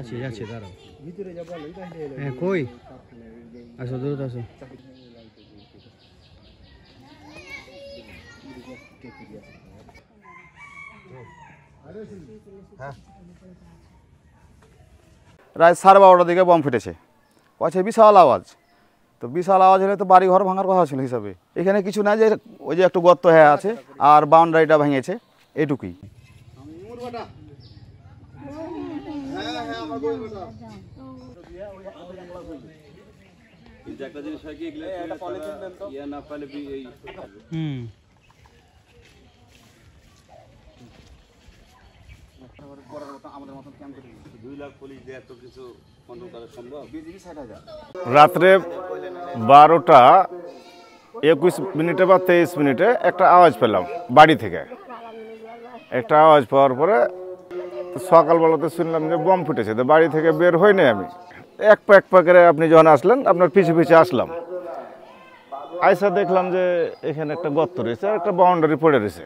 যাচ্ছি যাচ্ছি দাঁড়াও হ্যাঁ কই আসো দূরত আসো রাত 12:30টার দিকে বম ফুটেছে পাছে বিশাল আওয়াজ তো বিশাল আওয়াজ হলে তো বাড়ি ঘর ভাঙার কথা ছিল হিসাবে এখানে কিছু না যে ওই যে একটু গর্ত হয়ে আছে আর বাউন্ডারিটা ভেঙেছে এইটুকুই রাত্রে 12:21 বা 23 একটা আওয়াজ পেলাম বাড়ি থেকে একটা আওয়াজ পাওয়ার পরে সকালবেলাতে শুনলাম যে বম ফুটেছে তো বাড়ি থেকে বের হইনি আমি এক পা করে আপনি যখন আসলেন আপনার পিছু পিছু আসলাম আইসা দেখলাম যে এখানে একটা গর্ত রয়েছে আর একটা বাউন্ডারি পড়ে রয়েছে